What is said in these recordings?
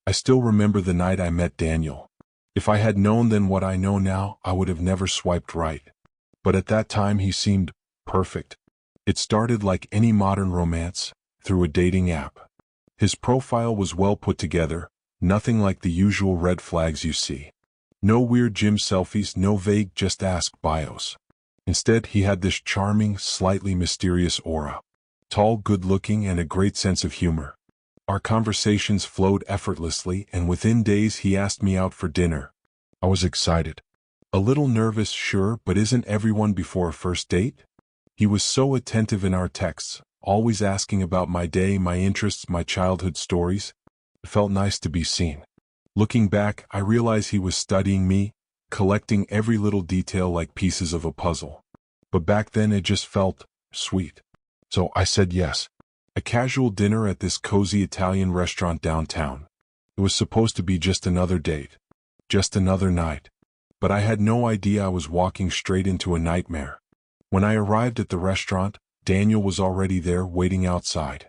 I still remember the night I met Daniel. If I had known then what I know now, I would have never swiped right. But at that time he seemed perfect. It started like any modern romance, through a dating app. His profile was well put together, nothing like the usual red flags you see. No weird gym selfies, no vague just ask bios. Instead, he had this charming, slightly mysterious aura. Tall, good-looking, and a great sense of humor. Our conversations flowed effortlessly, and within days he asked me out for dinner. I was excited. A little nervous, sure, but isn't everyone before a first date? He was so attentive in our texts, always asking about my day, my interests, my childhood stories. It felt nice to be seen. Looking back, I realized he was studying me, collecting every little detail like pieces of a puzzle. But back then it just felt sweet. So I said yes. A casual dinner at this cozy Italian restaurant downtown. It was supposed to be just another date. Just another night. But I had no idea I was walking straight into a nightmare. When I arrived at the restaurant, Daniel was already there waiting outside.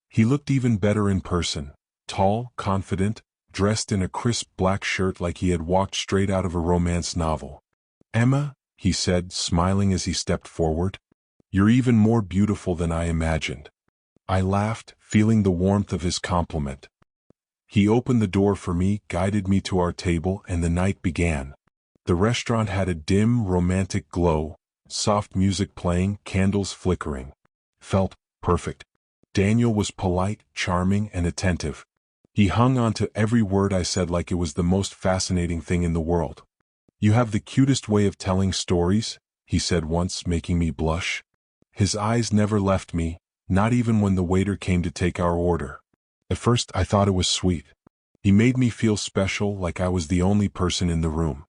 He looked even better in person. Tall, confident, dressed in a crisp black shirt like he had walked straight out of a romance novel. "Emma," he said, smiling as he stepped forward. "You're even more beautiful than I imagined." I laughed, feeling the warmth of his compliment. He opened the door for me, guided me to our table, and the night began. The restaurant had a dim, romantic glow, soft music playing, candles flickering. Felt perfect. Daniel was polite, charming, and attentive. He hung on to every word I said like it was the most fascinating thing in the world. "You have the cutest way of telling stories," he said once, making me blush. His eyes never left me, not even when the waiter came to take our order. At first I thought it was sweet. He made me feel special, like I was the only person in the room.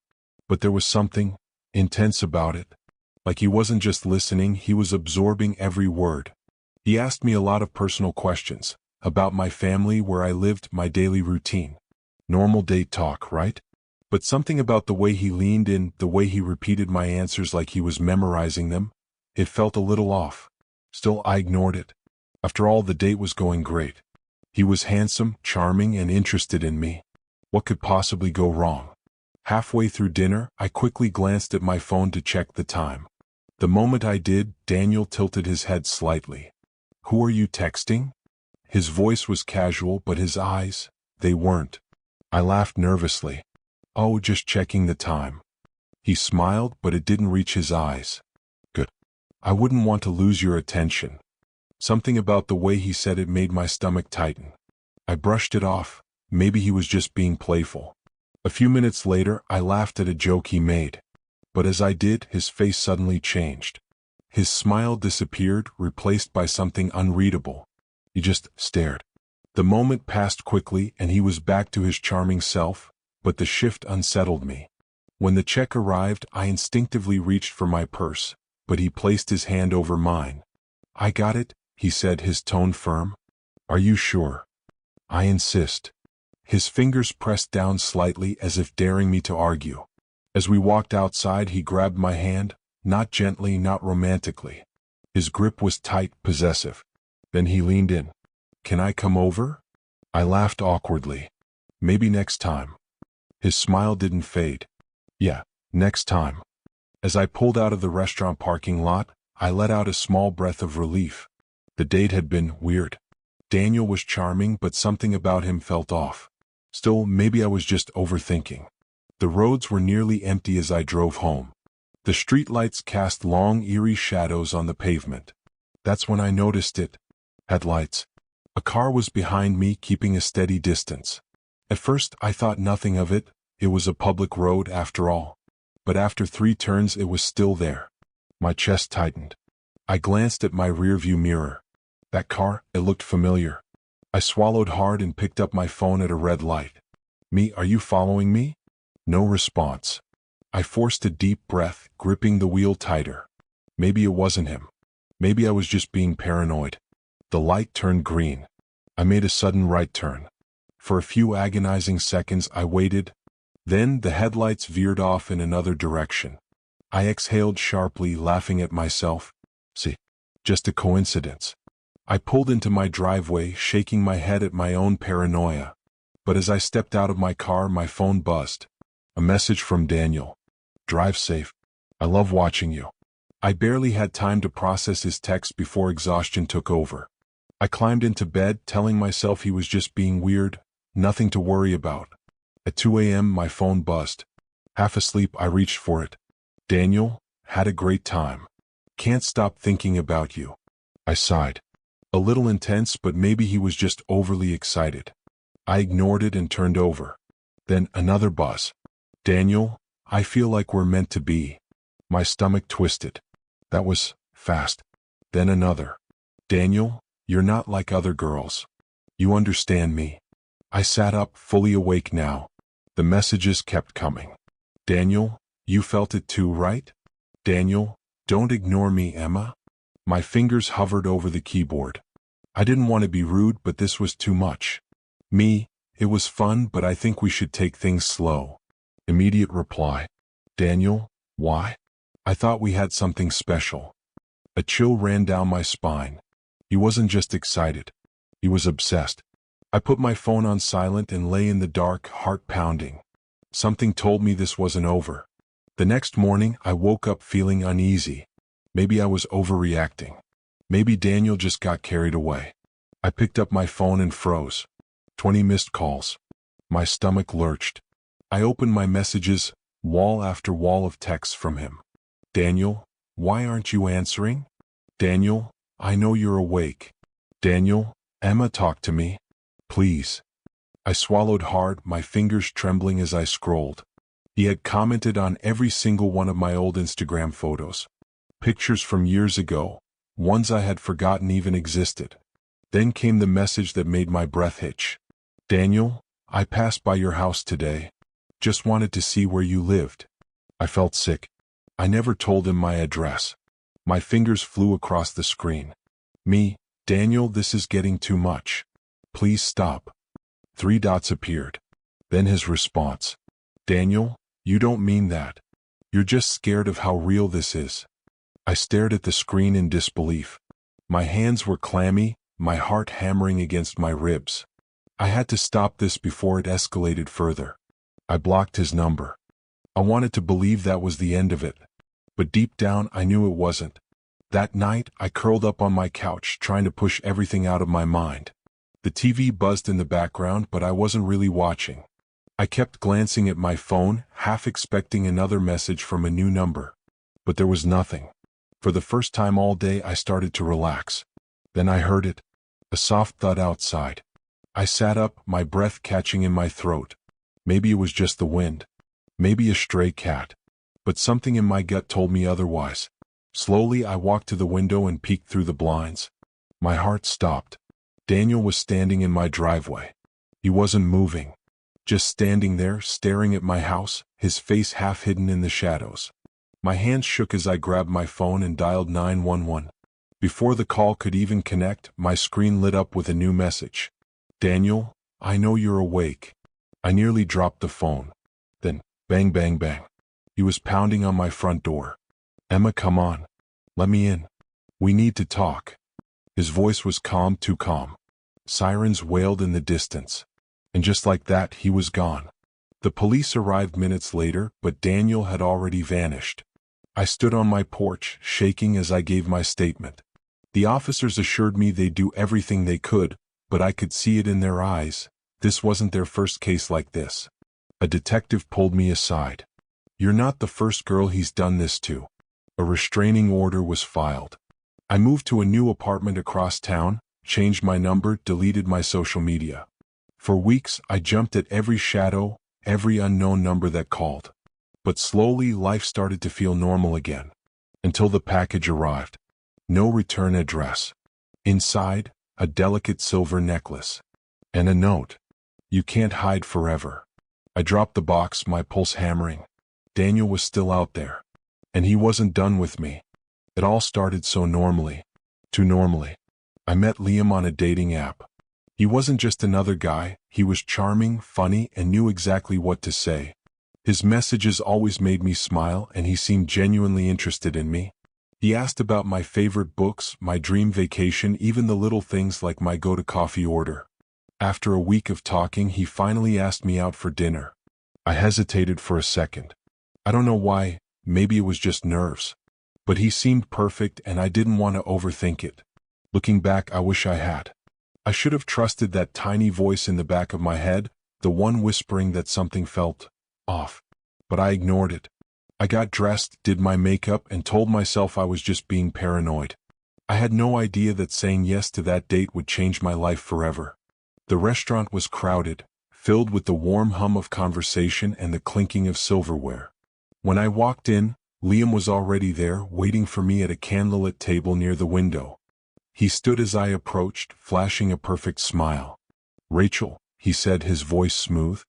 But there was something intense about it. Like he wasn't just listening, he was absorbing every word. He asked me a lot of personal questions, about my family, where I lived, my daily routine. Normal date talk, right? But something about the way he leaned in, the way he repeated my answers like he was memorizing them, it felt a little off. Still, I ignored it. After all, the date was going great. He was handsome, charming, and interested in me. What could possibly go wrong? Halfway through dinner, I quickly glanced at my phone to check the time. The moment I did, Daniel tilted his head slightly. "Who are you texting?" His voice was casual, but his eyes, they weren't. I laughed nervously. "Oh, just checking the time." He smiled, but it didn't reach his eyes. "Good. I wouldn't want to lose your attention." Something about the way he said it made my stomach tighten. I brushed it off. Maybe he was just being playful. A few minutes later, I laughed at a joke he made. But as I did, his face suddenly changed. His smile disappeared, replaced by something unreadable. He just stared. The moment passed quickly, and he was back to his charming self, but the shift unsettled me. When the check arrived, I instinctively reached for my purse, but he placed his hand over mine. "I got it," he said, his tone firm. "Are you sure?" "I insist." His fingers pressed down slightly as if daring me to argue. As we walked outside, he grabbed my hand, not gently, not romantically. His grip was tight, possessive. Then he leaned in. "Can I come over?" I laughed awkwardly. "Maybe next time." His smile didn't fade. "Yeah, next time." As I pulled out of the restaurant parking lot, I let out a small breath of relief. The date had been weird. Daniel was charming, but something about him felt off. Still, maybe I was just overthinking. The roads were nearly empty as I drove home. The streetlights cast long, eerie shadows on the pavement. That's when I noticed it. Headlights. A car was behind me, keeping a steady distance. At first, I thought nothing of it. It was a public road after all. But after 3 turns, it was still there. My chest tightened. I glanced at my rearview mirror. That car, it looked familiar. I swallowed hard and picked up my phone at a red light. "Me, are you following me?" No response. I forced a deep breath, gripping the wheel tighter. Maybe it wasn't him. Maybe I was just being paranoid. The light turned green. I made a sudden right turn. For a few agonizing seconds I waited. Then the headlights veered off in another direction. I exhaled sharply, laughing at myself. See, just a coincidence. I pulled into my driveway, shaking my head at my own paranoia. But as I stepped out of my car, my phone buzzed. A message from Daniel. Drive safe. I love watching you. I barely had time to process his text before exhaustion took over. I climbed into bed, telling myself he was just being weird, nothing to worry about. At 2 a.m. my phone buzzed. Half asleep, I reached for it. Daniel, had a great time. Can't stop thinking about you. I sighed. A little intense, but maybe he was just overly excited. I ignored it and turned over. Then another buzz. Daniel, I feel like we're meant to be. My stomach twisted. That was fast. Then another. Daniel, you're not like other girls. You understand me. I sat up, fully awake now. The messages kept coming. Daniel, you felt it too, right? Daniel, don't ignore me, Emma. My fingers hovered over the keyboard. I didn't want to be rude, but this was too much. Me, it was fun, but I think we should take things slow. Immediate reply. Daniel, why? I thought we had something special. A chill ran down my spine. He wasn't just excited. He was obsessed. I put my phone on silent and lay in the dark, heart pounding. Something told me this wasn't over. The next morning, I woke up feeling uneasy. Maybe I was overreacting. Maybe Daniel just got carried away. I picked up my phone and froze. 20 missed calls. My stomach lurched. I opened my messages, wall after wall of texts from him. Daniel, why aren't you answering? Daniel, I know you're awake. Daniel, Emma, talk to me. Please. I swallowed hard, my fingers trembling as I scrolled. He had commented on every single one of my old Instagram photos. Pictures from years ago, ones I had forgotten even existed. Then came the message that made my breath hitch. Daniel, I passed by your house today. Just wanted to see where you lived. I felt sick. I never told him my address. My fingers flew across the screen. Me, Daniel, this is getting too much. Please stop. 3 dots appeared. Then his response. Daniel, you don't mean that. You're just scared of how real this is. I stared at the screen in disbelief. My hands were clammy, my heart hammering against my ribs. I had to stop this before it escalated further. I blocked his number. I wanted to believe that was the end of it. But deep down, I knew it wasn't. That night, I curled up on my couch, trying to push everything out of my mind. The TV buzzed in the background, but I wasn't really watching. I kept glancing at my phone, half expecting another message from a new number. But there was nothing. For the first time all day, I started to relax. Then I heard it. A soft thud outside. I sat up, my breath catching in my throat. Maybe it was just the wind. Maybe a stray cat. But something in my gut told me otherwise. Slowly, I walked to the window and peeked through the blinds. My heart stopped. Daniel was standing in my driveway. He wasn't moving. Just standing there, staring at my house, his face half hidden in the shadows. My hands shook as I grabbed my phone and dialed 911. Before the call could even connect, my screen lit up with a new message. Daniel, I know you're awake. I nearly dropped the phone. Then, bang, bang, bang. He was pounding on my front door. Emma, come on. Let me in. We need to talk. His voice was calm, too calm. Sirens wailed in the distance. And just like that, he was gone. The police arrived minutes later, but Daniel had already vanished. I stood on my porch, shaking as I gave my statement. The officers assured me they'd do everything they could, but I could see it in their eyes. This wasn't their first case like this. A detective pulled me aside. You're not the first girl he's done this to. A restraining order was filed. I moved to a new apartment across town, changed my number, deleted my social media. For weeks, I jumped at every shadow, every unknown number that called. But slowly, life started to feel normal again. Until the package arrived. No return address. Inside, a delicate silver necklace. And a note. You can't hide forever. I dropped the box, my pulse hammering. Daniel was still out there. And he wasn't done with me. It all started so normally. Too normally. I met Liam on a dating app. He wasn't just another guy, he was charming, funny, and knew exactly what to say. His messages always made me smile, and he seemed genuinely interested in me. He asked about my favorite books, my dream vacation, even the little things like my go-to coffee order. After a week of talking, he finally asked me out for dinner. I hesitated for a second. I don't know why, maybe it was just nerves. But he seemed perfect and I didn't want to overthink it. Looking back, I wish I had. I should have trusted that tiny voice in the back of my head, the one whispering that something felt off. But I ignored it. I got dressed, did my makeup, and told myself I was just being paranoid. I had no idea that saying yes to that date would change my life forever. The restaurant was crowded, filled with the warm hum of conversation and the clinking of silverware. When I walked in, Liam was already there, waiting for me at a candlelit table near the window. He stood as I approached, flashing a perfect smile. "Rachel," he said, his voice smooth,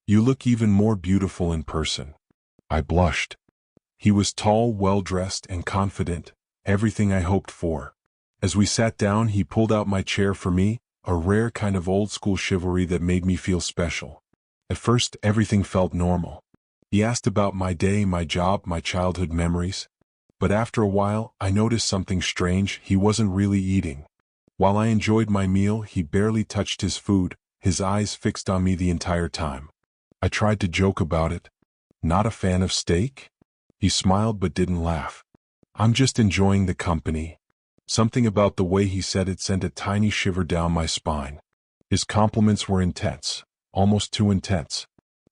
"you look even more beautiful in person." I blushed. He was tall, well-dressed, and confident, everything I hoped for. As we sat down, he pulled out my chair for me, a rare kind of old-school chivalry that made me feel special. At first, everything felt normal. He asked about my day, my job, my childhood memories. But after a while, I noticed something strange. He wasn't really eating. While I enjoyed my meal, he barely touched his food, his eyes fixed on me the entire time. I tried to joke about it. "Not a fan of steak?" He smiled but didn't laugh. "I'm just enjoying the company." Something about the way he said it sent a tiny shiver down my spine. His compliments were intense, almost too intense.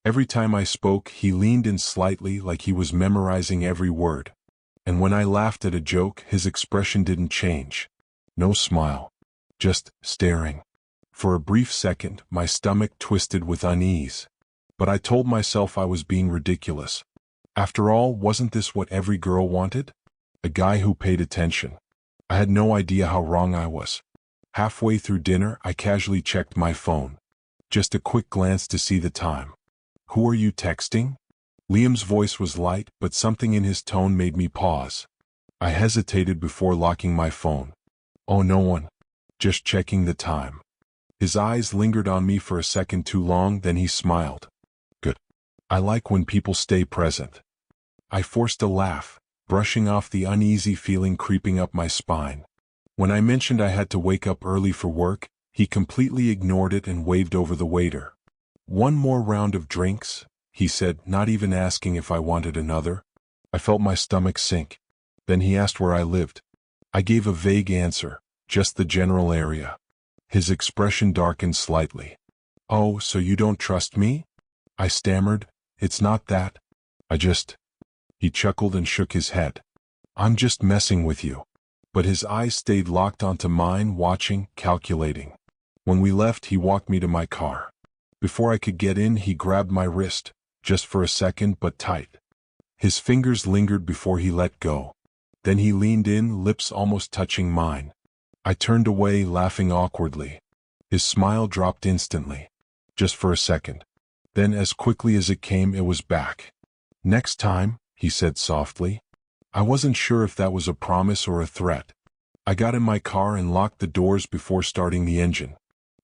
Every time I spoke, he leaned in slightly like he was memorizing every word. And when I laughed at a joke, his expression didn't change. No smile. Just staring. For a brief second, my stomach twisted with unease. But I told myself I was being ridiculous. After all, wasn't this what every girl wanted? A guy who paid attention. I had no idea how wrong I was. Halfway through dinner, I casually checked my phone. Just a quick glance to see the time. "Who are you texting?" Liam's voice was light, but something in his tone made me pause. I hesitated before locking my phone. "Oh, no one. Just checking the time." His eyes lingered on me for a second too long, then he smiled. "Good. I like when people stay present." I forced a laugh, brushing off the uneasy feeling creeping up my spine. When I mentioned I had to wake up early for work, he completely ignored it and waved over the waiter. "One more round of drinks," he said, not even asking if I wanted another. I felt my stomach sink. Then he asked where I lived. I gave a vague answer, just the general area. His expression darkened slightly. "Oh, so you don't trust me?" I stammered. "It's not that. I just—" He chuckled and shook his head. "I'm just messing with you." But his eyes stayed locked onto mine, watching, calculating. When we left, he walked me to my car. Before I could get in, he grabbed my wrist, just for a second, but tight. His fingers lingered before he let go. Then he leaned in, lips almost touching mine. I turned away, laughing awkwardly. His smile dropped instantly. Just for a second. Then as quickly as it came, it was back. "Next time," he said softly. I wasn't sure if that was a promise or a threat. I got in my car and locked the doors before starting the engine.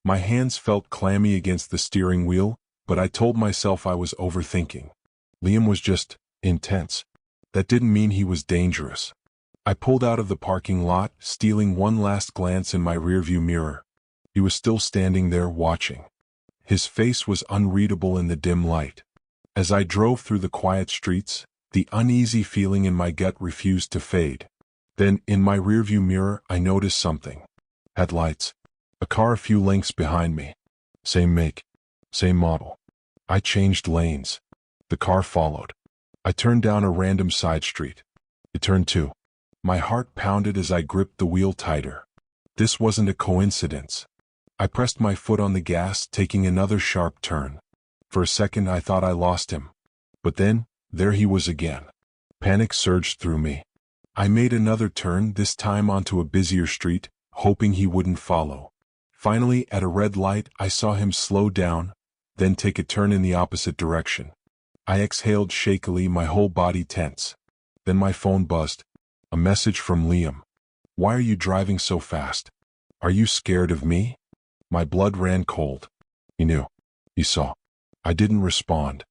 My hands felt clammy against the steering wheel, but I told myself I was overthinking. Liam was just intense. That didn't mean he was dangerous. I pulled out of the parking lot, stealing one last glance in my rearview mirror. He was still standing there, watching. His face was unreadable in the dim light. As I drove through the quiet streets, the uneasy feeling in my gut refused to fade. Then, in my rearview mirror, I noticed something. Headlights. A car a few lengths behind me. Same make. Same model. I changed lanes. The car followed. I turned down a random side street. It turned too. My heart pounded as I gripped the wheel tighter. This wasn't a coincidence. I pressed my foot on the gas, taking another sharp turn. For a second I thought I lost him. But then, there he was again. Panic surged through me. I made another turn, this time onto a busier street, hoping he wouldn't follow. Finally, at a red light, I saw him slow down, then take a turn in the opposite direction. I exhaled shakily, my whole body tense. Then my phone buzzed. A message from Liam. "Why are you driving so fast? Are you scared of me?" My blood ran cold. He knew. He saw. I didn't respond.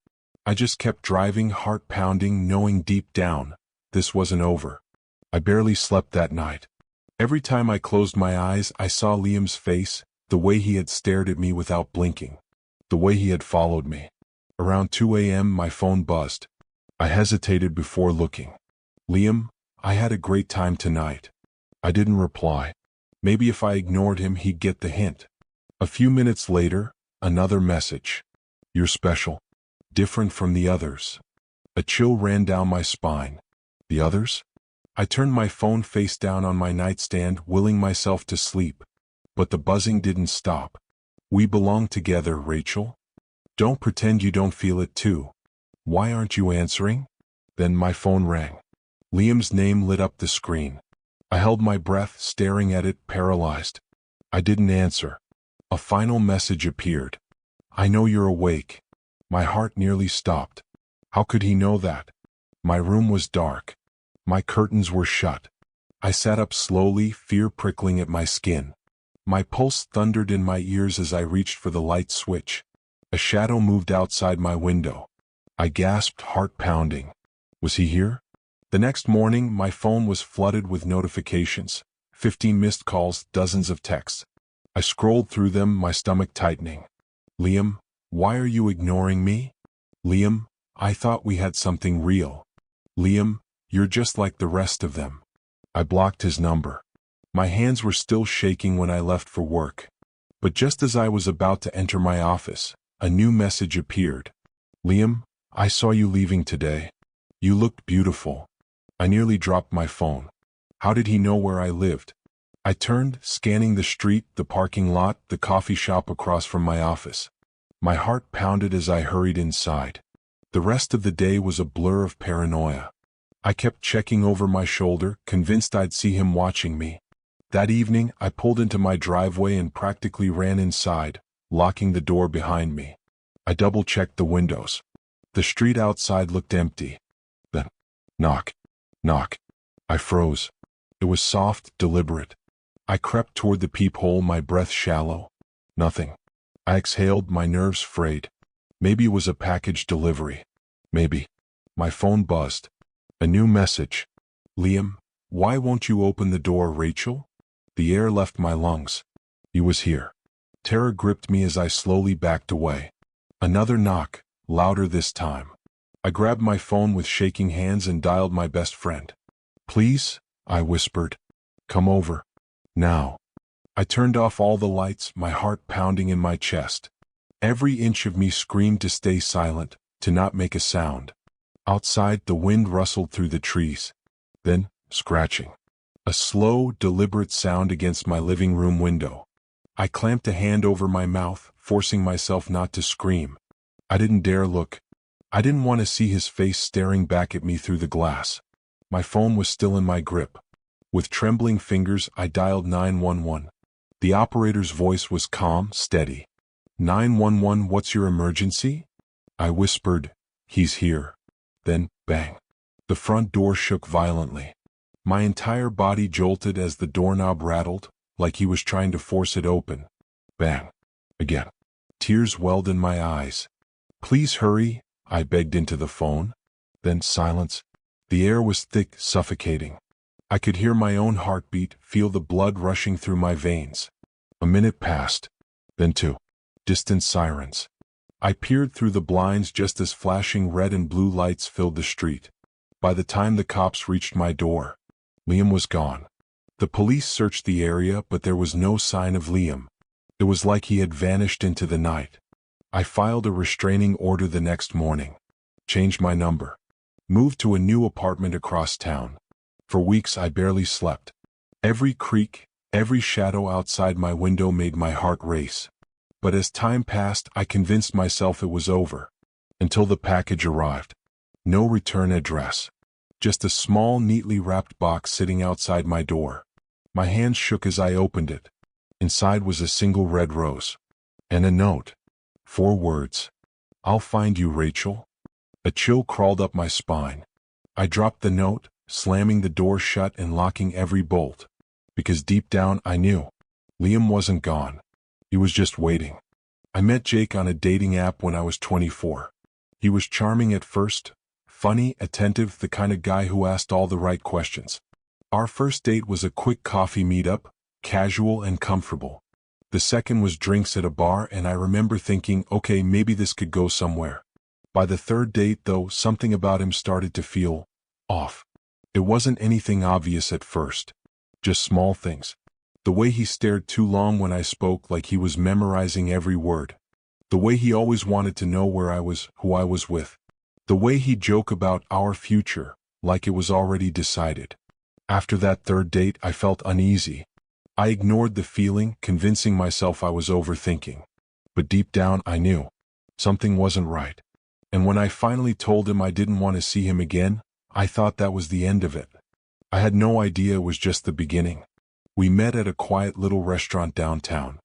I just kept driving, heart pounding, knowing deep down, this wasn't over. I barely slept that night. Every time I closed my eyes, I saw Liam's face, The way he had stared at me without blinking. The way he had followed me. Around 2 a.m. my phone buzzed. I hesitated before looking. Liam, I had a great time tonight. I didn't reply. Maybe if I ignored him he'd get the hint. A few minutes later, another message. You're special. Different from the others. A chill ran down my spine. The others? I turned my phone face down on my nightstand, willing myself to sleep. But the buzzing didn't stop. We belong together, Rachel. Don't pretend you don't feel it too. Why aren't you answering? Then my phone rang. Liam's name lit up the screen. I held my breath, staring at it, paralyzed. I didn't answer. A final message appeared. I know you're awake. My heart nearly stopped. How could he know that? My room was dark. My curtains were shut. I sat up slowly, fear prickling at my skin. My pulse thundered in my ears as I reached for the light switch. A shadow moved outside my window. I gasped, heart pounding. Was he here? The next morning, my phone was flooded with notifications. 15 missed calls, dozens of texts. I scrolled through them, my stomach tightening. Liam, why are you ignoring me? Liam, I thought we had something real. Liam, you're just like the rest of them. I blocked his number. My hands were still shaking when I left for work. But just as I was about to enter my office, a new message appeared. Liam, I saw you leaving today. You looked beautiful. I nearly dropped my phone. How did he know where I lived? I turned, scanning the street, the parking lot, the coffee shop across from my office. My heart pounded as I hurried inside. The rest of the day was a blur of paranoia. I kept checking over my shoulder, convinced I'd see him watching me. That evening, I pulled into my driveway and practically ran inside, locking the door behind me. I double-checked the windows. The street outside looked empty. Then, knock, knock. I froze. It was soft, deliberate. I crept toward the peephole, my breath shallow. Nothing. I exhaled, my nerves frayed. Maybe it was a package delivery. Maybe. My phone buzzed. A new message. Liam, why won't you open the door, Rachel? The air left my lungs. He was here. Terror gripped me as I slowly backed away. Another knock, louder this time. I grabbed my phone with shaking hands and dialed my best friend. Please, I whispered. Come over. Now. I turned off all the lights, my heart pounding in my chest. Every inch of me screamed to stay silent, to not make a sound. Outside, the wind rustled through the trees. Then, scratching. A slow, deliberate sound against my living room window. I clamped a hand over my mouth, forcing myself not to scream. I didn't dare look. I didn't want to see his face staring back at me through the glass. My phone was still in my grip. With trembling fingers, I dialed 911. The operator's voice was calm, steady. 911, what's your emergency? I whispered, he's here. Then, bang. The front door shook violently. My entire body jolted as the doorknob rattled, like he was trying to force it open. Bang. Again. Tears welled in my eyes. Please hurry, I begged into the phone. Then silence. The air was thick, suffocating. I could hear my own heartbeat, feel the blood rushing through my veins. A minute passed. Then two. Distant sirens. I peered through the blinds just as flashing red and blue lights filled the street. By the time the cops reached my door, Liam was gone. The police searched the area, but there was no sign of Liam. It was like he had vanished into the night. I filed a restraining order the next morning. Changed my number. Moved to a new apartment across town. For weeks I barely slept. Every creak, every shadow outside my window made my heart race. But as time passed, I convinced myself it was over. Until the package arrived. No return address. Just a small, neatly wrapped box sitting outside my door. My hands shook as I opened it. Inside was a single red rose. And a note. 4 words. I'll find you, Rachel. A chill crawled up my spine. I dropped the note, slamming the door shut and locking every bolt. Because deep down I knew. Liam wasn't gone. He was just waiting. I met Jake on a dating app when I was 24. He was charming at first, funny, attentive, the kind of guy who asked all the right questions. Our first date was a quick coffee meetup, casual and comfortable. The second was drinks at a bar, and I remember thinking, okay, maybe this could go somewhere. By the third date, though, something about him started to feel off. It wasn't anything obvious at first. Just small things. The way he stared too long when I spoke, like he was memorizing every word. The way he always wanted to know where I was, who I was with. The way he'd joke about our future, like it was already decided. After that third date, I felt uneasy. I ignored the feeling, convincing myself I was overthinking. But deep down, I knew something wasn't right. And when I finally told him I didn't want to see him again, I thought that was the end of it. I had no idea it was just the beginning. We met at a quiet little restaurant downtown.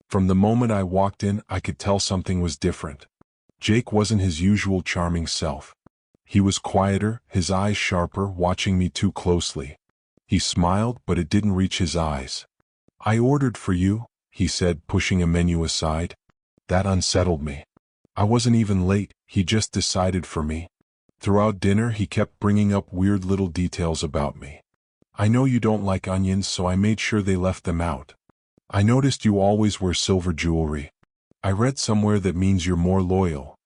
From the moment I walked in, I could tell something was different. Jake wasn't his usual charming self. He was quieter, his eyes sharper, watching me too closely. He smiled, but it didn't reach his eyes. "I ordered for you," he said, pushing a menu aside. That unsettled me. I wasn't even late, he just decided for me. Throughout dinner, he kept bringing up weird little details about me. "I know you don't like onions, so I made sure they left them out. I noticed you always wear silver jewelry. I read somewhere that means you're more loyal.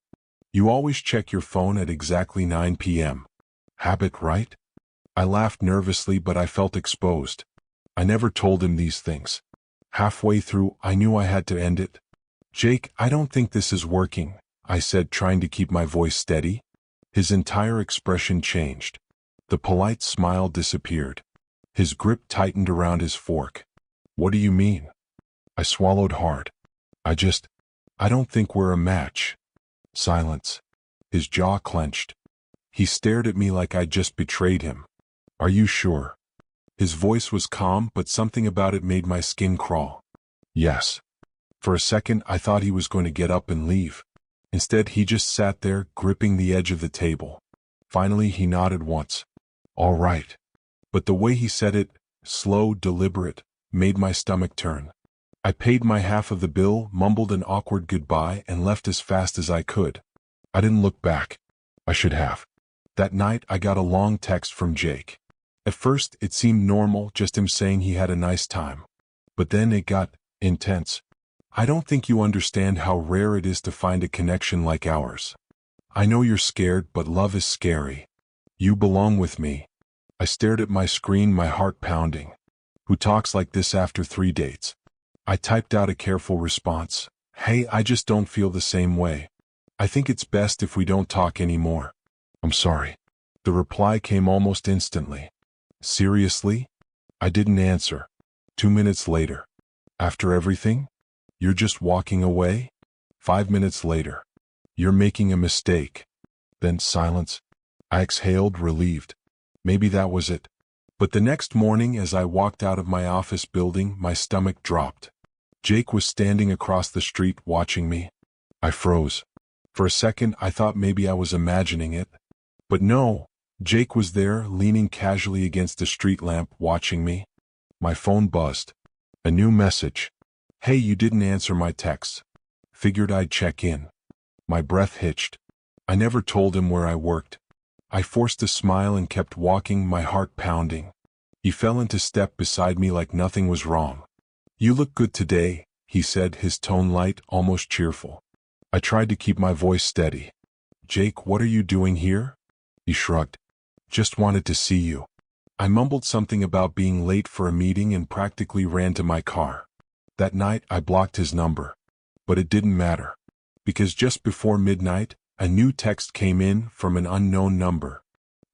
You always check your phone at exactly 9 p.m. Habit, right?" I laughed nervously, but I felt exposed. I never told him these things. Halfway through, I knew I had to end it. "Jake, I don't think this is working," I said, trying to keep my voice steady. His entire expression changed. The polite smile disappeared. His grip tightened around his fork. "What do you mean?" I swallowed hard. I don't think we're a match." Silence. His jaw clenched. He stared at me like I'd just betrayed him. "Are you sure?" His voice was calm, but something about it made my skin crawl. "Yes." For a second, I thought he was going to get up and leave. Instead, he just sat there, gripping the edge of the table. Finally, he nodded once. "All right." But the way he said it, slow, deliberate, made my stomach turn. I paid my half of the bill, mumbled an awkward goodbye, and left as fast as I could. I didn't look back. I should have. That night, I got a long text from Jake. At first, it seemed normal, just him saying he had a nice time. But then it got intense. "I don't think you understand how rare it is to find a connection like ours. I know you're scared, but love is scary. You belong with me." I stared at my screen, my heart pounding. Who talks like this after 3 dates? I typed out a careful response. "Hey, I just don't feel the same way. I think it's best if we don't talk anymore. I'm sorry." The reply came almost instantly. "Seriously?" I didn't answer. 2 minutes later. "After everything? You're just walking away?" 5 minutes later. "You're making a mistake." Then silence. I exhaled, relieved. Maybe that was it. But the next morning, as I walked out of my office building, my stomach dropped. Jake was standing across the street watching me. I froze. For a second, I thought maybe I was imagining it. But no, Jake was there, leaning casually against the street lamp, watching me. My phone buzzed. A new message. "Hey, you didn't answer my texts. Figured I'd check in." My breath hitched. I never told him where I worked. I forced a smile and kept walking, my heart pounding. He fell into step beside me like nothing was wrong. "You look good today," he said, his tone light, almost cheerful. I tried to keep my voice steady. "Jake, what are you doing here?" He shrugged. "Just wanted to see you." I mumbled something about being late for a meeting and practically ran to my car. That night, I blocked his number. But it didn't matter. Because just before midnight, a new text came in from an unknown number.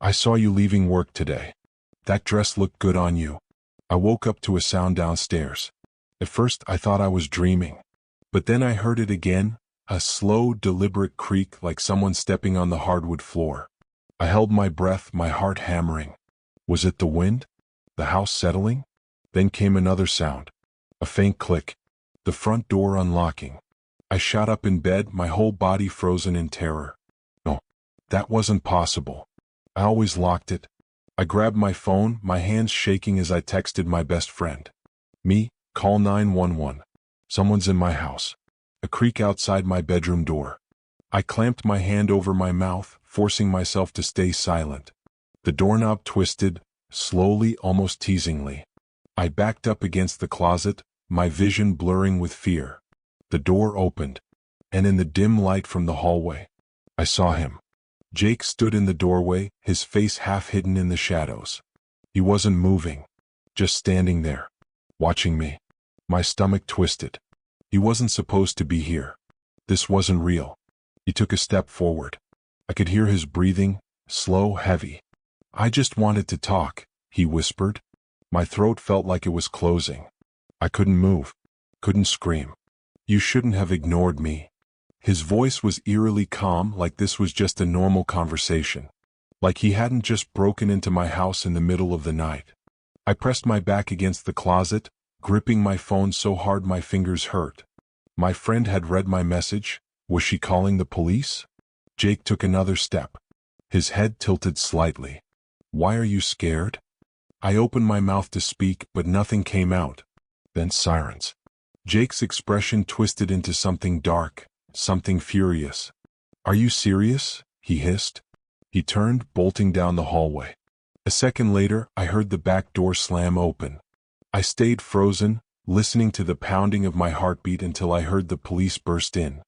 "I saw you leaving work today. That dress looked good on you." I woke up to a sound downstairs. At first, I thought I was dreaming. But then I heard it again, a slow, deliberate creak like someone stepping on the hardwood floor. I held my breath, my heart hammering. Was it the wind? The house settling? Then came another sound. A faint click. The front door unlocking. I shot up in bed, my whole body frozen in terror. No, that wasn't possible. I always locked it. I grabbed my phone, my hands shaking as I texted my best friend. "Me, call 911. Someone's in my house." A creak outside my bedroom door. I clamped my hand over my mouth, forcing myself to stay silent. The doorknob twisted, slowly, almost teasingly. I backed up against the closet, my vision blurring with fear. The door opened, and in the dim light from the hallway, I saw him. Jake stood in the doorway, his face half hidden in the shadows. He wasn't moving, just standing there, watching me. My stomach twisted. He wasn't supposed to be here. This wasn't real. He took a step forward. I could hear his breathing, slow, heavy. "I just wanted to talk," he whispered. My throat felt like it was closing. I couldn't move, couldn't scream. "You shouldn't have ignored me." His voice was eerily calm, like this was just a normal conversation. Like he hadn't just broken into my house in the middle of the night. I pressed my back against the closet, gripping my phone so hard my fingers hurt. My friend had read my message. Was she calling the police? Jake took another step. His head tilted slightly. "Why are you scared?" I opened my mouth to speak, but nothing came out. Then silence. Jake's expression twisted into something dark, something furious. "Are you serious?" he hissed. He turned, bolting down the hallway. A second later, I heard the back door slam open. I stayed frozen, listening to the pounding of my heartbeat until I heard the police burst in.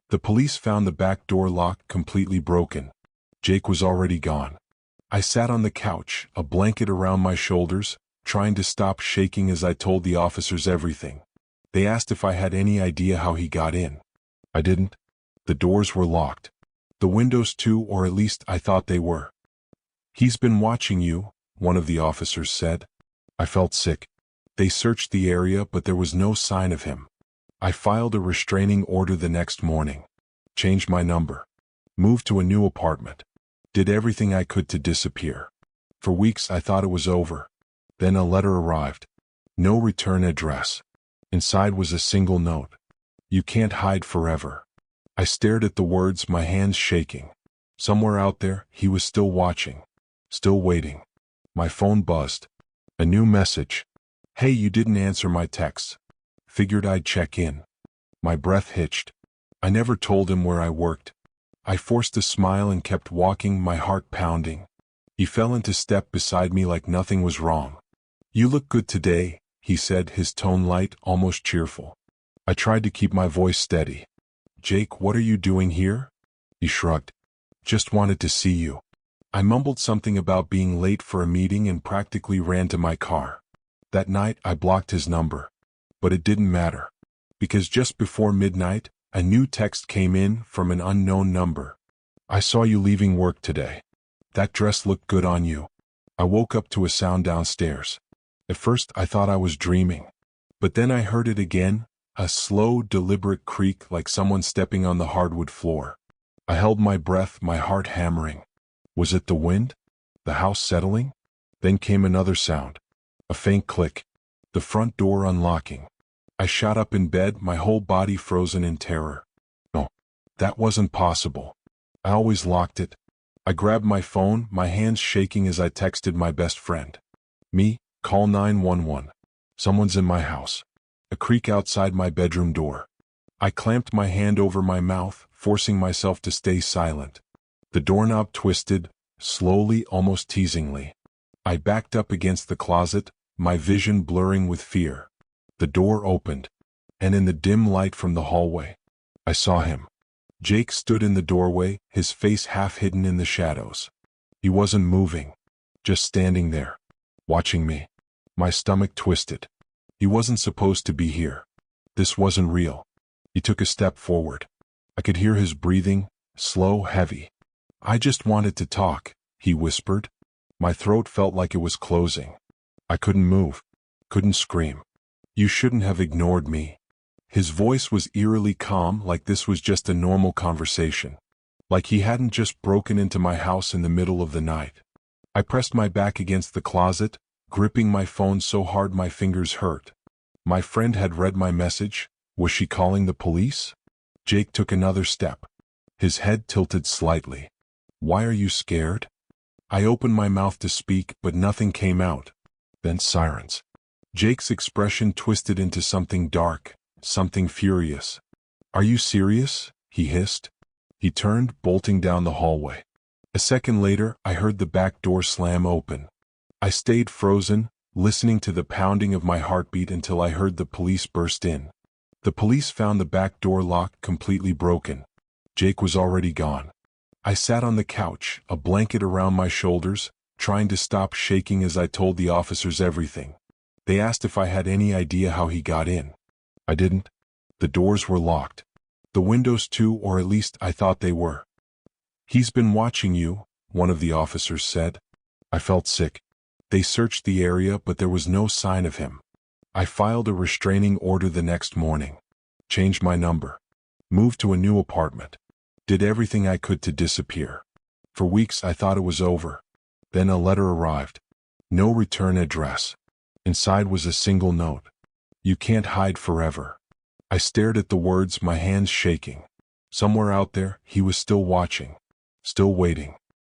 The police found the back door lock completely broken. Jake was already gone. I sat on the couch, a blanket around my shoulders, trying to stop shaking as I told the officers everything. They asked if I had any idea how he got in. I didn't. The doors were locked. The windows too, or at least I thought they were. "He's been watching you," one of the officers said. I felt sick. They searched the area, but there was no sign of him. I filed a restraining order the next morning. Changed my number. Moved to a new apartment. Did everything I could to disappear. For weeks I thought it was over. Then a letter arrived. No return address. Inside was a single note. "You can't hide forever." I stared at the words, my hands shaking. Somewhere out there, he was still watching. Still waiting. My phone buzzed. A new message. "Hey, you didn't answer my texts. Figured I'd check in." My breath hitched. I never told him where I worked. I forced a smile and kept walking, my heart pounding. He fell into step beside me like nothing was wrong. "You look good today," he said, his tone light, almost cheerful. I tried to keep my voice steady. "Jake, what are you doing here?" He shrugged. "Just wanted to see you." I mumbled something about being late for a meeting and practically ran to my car. That night I blocked his number. But it didn't matter. Because just before midnight, a new text came in from an unknown number. "I saw you leaving work today. That dress looked good on you." I woke up to a sound downstairs. At first I thought I was dreaming. But then I heard it again, a slow, deliberate creak like someone stepping on the hardwood floor. I held my breath, my heart hammering. Was it the wind? The house settling? Then came another sound. A faint click. The front door unlocking. I shot up in bed, my whole body frozen in terror. No, that wasn't possible. I always locked it. I grabbed my phone, my hands shaking as I texted my best friend. "Me, call 911. Someone's in my house." A creak outside my bedroom door. I clamped my hand over my mouth, forcing myself to stay silent. The doorknob twisted, slowly, almost teasingly. I backed up against the closet, my vision blurring with fear. The door opened, and in the dim light from the hallway, I saw him. Jake stood in the doorway, his face half hidden in the shadows. He wasn't moving, just standing there, watching me. My stomach twisted. He wasn't supposed to be here. This wasn't real. He took a step forward. I could hear his breathing, slow, heavy. "I just wanted to talk," he whispered. My throat felt like it was closing. I couldn't move, couldn't scream. "You shouldn't have ignored me." His voice was eerily calm, like this was just a normal conversation. Like he hadn't just broken into my house in the middle of the night. I pressed my back against the closet, gripping my phone so hard my fingers hurt. My friend had read my message. Was she calling the police? Jake took another step. His head tilted slightly. "Why are you scared?" I opened my mouth to speak, but nothing came out. Then silence. Jake's expression twisted into something dark, something furious. "Are you serious?" he hissed. He turned, bolting down the hallway. A second later, I heard the back door slam open. I stayed frozen, listening to the pounding of my heartbeat until I heard the police burst in. The police found the back door locked, completely broken. Jake was already gone. I sat on the couch, a blanket around my shoulders, trying to stop shaking as I told the officers everything. They asked if I had any idea how he got in. I didn't. The doors were locked. The windows too, or at least I thought they were. "He's been watching you," one of the officers said. I felt sick. They searched the area, but there was no sign of him. I filed a restraining order the next morning. Changed my number. Moved to a new apartment. Did everything I could to disappear. For weeks I thought it was over. Then a letter arrived. No return address. Inside was a single note. "You can't hide forever." I stared at the words, my hands shaking. Somewhere out there, he was still watching. Still waiting.